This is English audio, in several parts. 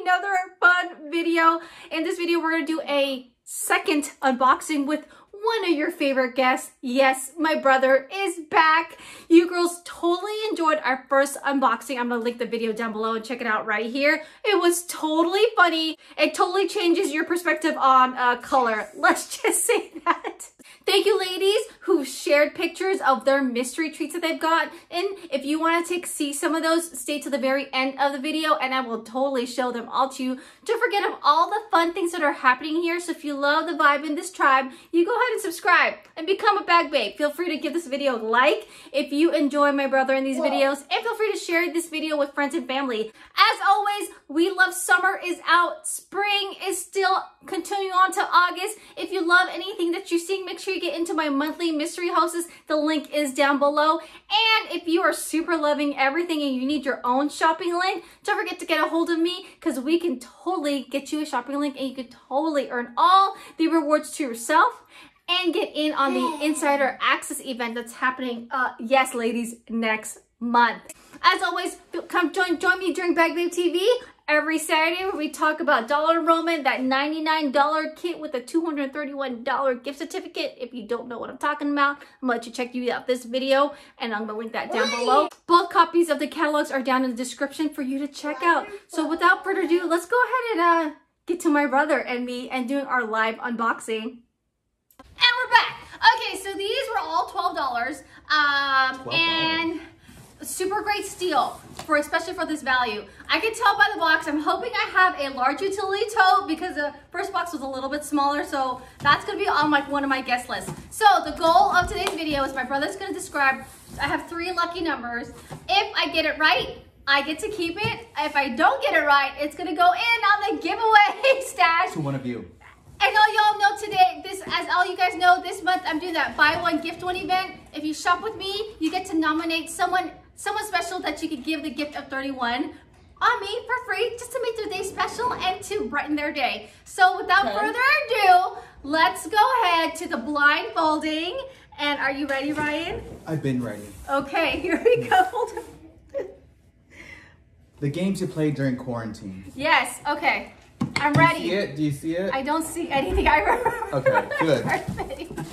another fun video. In this video, we're going to do a second unboxing with one of your favorite guests. Yes, my brother is back. You girls totally enjoyed our first unboxing. I'm going to link the video down below and check it out right here. It was totally funny. It totally changes your perspective on color. Let's just say that. Thank you, ladies, who shared pictures of their mystery treats that they've got. And if you want to see some of those, stay to the very end of the video and I will totally show them all to you. Don't forget of all the fun things that are happening here. So if you love the vibe in this tribe, you go ahead and subscribe and become a bag babe. Feel free to give this video a like if you enjoy my brother in these videos, and feel free to share this video with friends and family. As always, we love summer is out. Spring is still continuing on to August. If you love anything that you're seeing, make sure you get into my monthly mystery houses. The link is down below. And if you are super loving everything and you need your own shopping link, don't forget to get a hold of me because we can totally get you a shopping link and you can totally earn all the rewards to yourself and get in on the insider access event that's happening, yes ladies, next month. As always, come join me during Bag Babe TV every Saturday where we talk about dollar enrollment, that $99 kit with a $231 gift certificate. If you don't know what I'm talking about, I'm gonna let you check out this video and I'm gonna link that down below. Both copies of the catalogs are down in the description for you to check out. So without further ado, let's go ahead and get to my brother and me and doing our live unboxing. And we're back. Okay, so these were all $12. And super great steal especially for this value. I can tell by the box. I'm hoping I have a large utility tote because the first box was a little bit smaller, so that's gonna be on one of my guest lists. So the goal of today's video is my brother's gonna describe. I have 3 lucky numbers. If I get it right, I get to keep it. If I don't get it right, it's gonna go in on the giveaway stash. To one of you. And all y'all know today, as all you guys know, this month I'm doing that buy one, gift one event. If you shop with me, you get to nominate someone special that you could give the gift of 31 on me for free, just to make their day special and to brighten their day. So without further ado, let's go ahead to the blindfolding. And are you ready, Ryan? I've been ready. Okay, here we go. Hold on. The games you played during quarantine. Yes, okay. I'm ready. Do you see it? Do you see it? I don't see anything. I remember. Okay, good.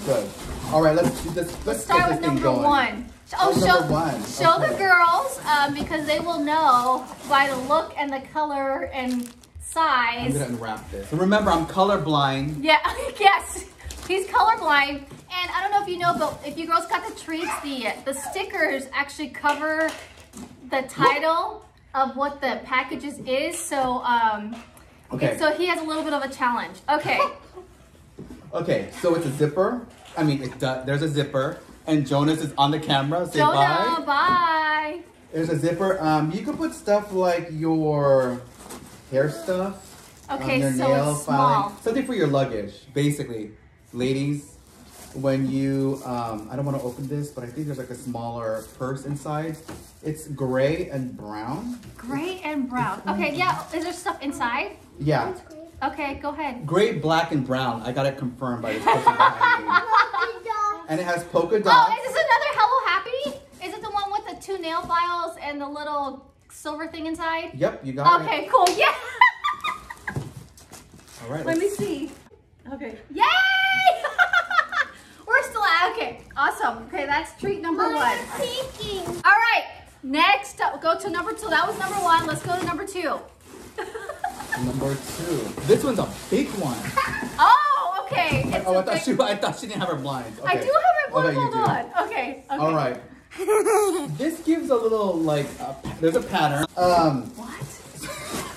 Good. All right, let's start with number 1. Oh, show the girls because they will know by the look and the color and size. I'm gonna unwrap this. And remember, I'm colorblind. Yeah. Yes, he's colorblind. And I don't know if you know, but if you girls got the treats, the stickers actually cover the title of what the packages is. So okay. So he has a little bit of a challenge. Okay. Okay, so it's a zipper. I mean, there's a zipper, and Jonas is on the camera. Say Jonah, bye. There's a zipper. You can put stuff like your hair stuff. Okay, your so nail it's filing. small. Something for your luggage, basically. Ladies, when you, I don't want to open this, but I think there's like a smaller purse inside. It's gray and brown. Gray and brown. Okay, yeah. Is there stuff inside? Yeah. Okay, go ahead. Gray, black, and brown. I got it confirmed by this person behind me. And it has polka dots. Oh, is this another Hello Happy? Is it the one with the 2 nail files and the little silver thing inside? Yep, you got it. Okay, cool. Yeah. All right. Let me see. Okay. Yay! We're still at, okay. Awesome. Okay, that's treat number 1. All right. Next up, go to number 2. That was number 1. Let's go to number 2. Number 2. This one's a big one. Oh, okay. I thought she didn't have her blinds. Okay. I do have my blind. Okay, Hold on. Okay. All right. This gives a little like there's a pattern. What?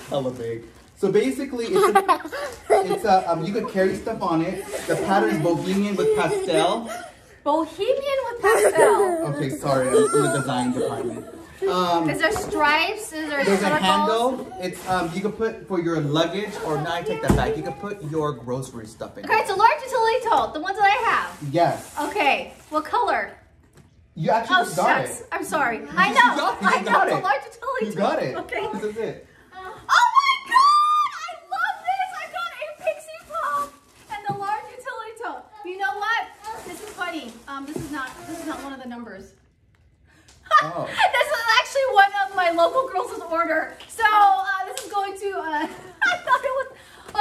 Hella big. So basically, it's you could carry stuff on it. The pattern is bohemian with pastel. Bohemian with pastel. Okay, sorry, I'm in the design department. Is there stripes? There's a handle. It's you can put for your luggage, or now I take that back. You can put your grocery stuff in. Okay, it's a large utility tote, the ones that I have. Yes. Okay, what color? You actually got it. I'm sorry. I know. I know. It's a large utility tote. You got it. Okay. This is it. Oh my God! I love this. I got a Pixie Pop and the large utility tote. You know what? This is funny. This is not one of the numbers. Oh. This is actually one of my local girls' order. So this is going to, I thought it was,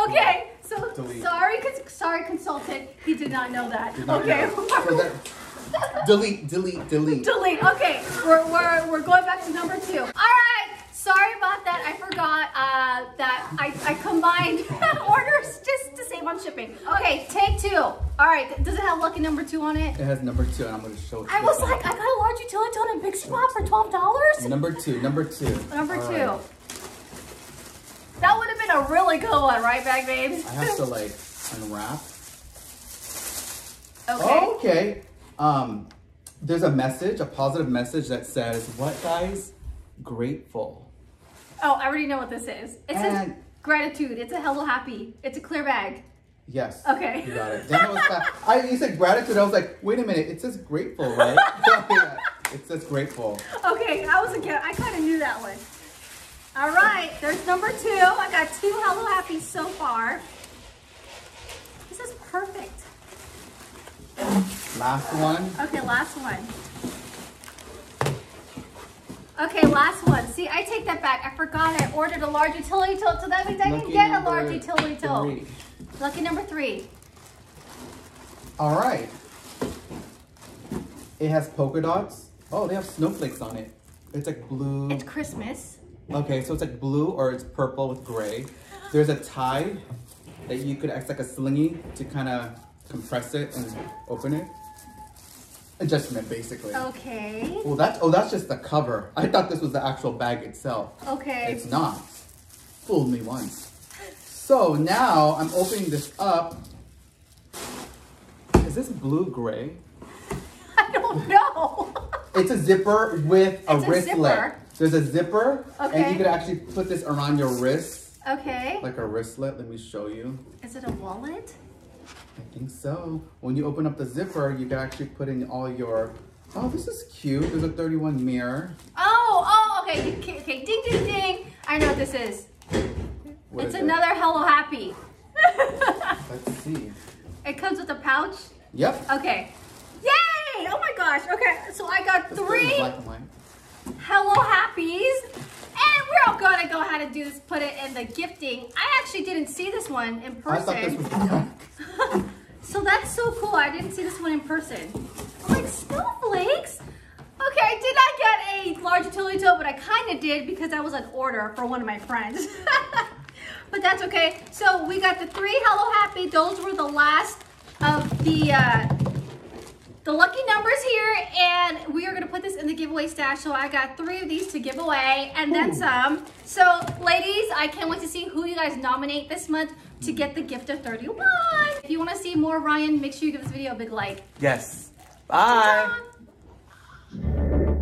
okay. So, Delete. sorry, consultant. He did not know that. Did not Okay. know. So that, delete. Delete. Okay, we're going back to number 2. All right. Sorry about that. I forgot that I combined orders just to save on shipping. Okay, take 2. All right. Does it have lucky number 2 on it? It has number 2, and I'm going to show it to you. I was like, I got a large utility tote and big spot for $12. Number 2. Number 2. Right. That would have been a really good one, right, Bag Babes? I have to like unwrap. Okay. Okay. There's a message, a positive message that says, what guys? Grateful. Oh, I already know what this is. It says gratitude. It's a hello happy. It's a clear bag. Yes. Okay. You got it. You said gratitude. I was like, wait a minute. It says grateful, right? Yeah, it says grateful. Okay, I kind of knew that one. All right, there's number 2. I got 2 hello happy so far. This is perfect. Last one. Okay, last one. Okay, last one. See, I take that back. I forgot I ordered a large utility tote, so that means I can get a large utility tote. 3. Lucky number 3. All right. It has polka dots. Oh, they have snowflakes on it. It's like blue. It's Christmas. Okay, so it's like blue or it's purple with gray. There's a tie that you could, it's like a slingy to kind of compress it and open it. Adjustment, basically. Okay. Well, that's just the cover. I thought this was the actual bag itself. Okay. It's not. Fooled me once. So now I'm opening this up. Is this blue-gray? I don't know. It's a zipper with a wristlet. Zipper. There's a zipper, Okay. and you could actually put this around your wrist. Okay. Like a wristlet. Let me show you. Is it a wallet? I think so. When you open up the zipper, you can actually put in all your... Oh, this is cute. There's a 31 mirror. Oh, okay. Okay, ding, ding, ding. I know what this is. It's another Hello Happy. Let's see. It comes with a pouch? Yep. Okay. Yay! Oh my gosh. Okay, so I got Let's put it in 3 black and white. Hello Happies. And we're all gonna go ahead and do this, put it in the gifting. I actually didn't see this one in person. I thought this was the back. So that's so cool. I didn't see this one in person. I'm like, snowflakes? Okay, I did not get a large utility tote, but I kind of did because that was an order for one of my friends. But that's okay. So we got the 3 Hello Happy. Those were the last of the lucky numbers here, and we are gonna put this in the giveaway stash. So I got 3 of these to give away, and then some. So ladies, I can't wait to see who you guys nominate this month to get the gift of 31. If you wanna see more Ryan, make sure you give this video a big like. Yes. Bye. Ta-da!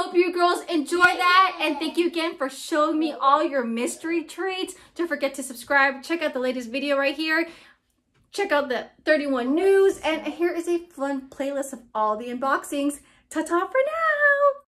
hope you girls enjoy that. And thank you again for showing me all your mystery treats. Don't forget to subscribe. Check out the latest video right here. Check out the 31 news. And here is a fun playlist of all the unboxings. Ta-ta for now.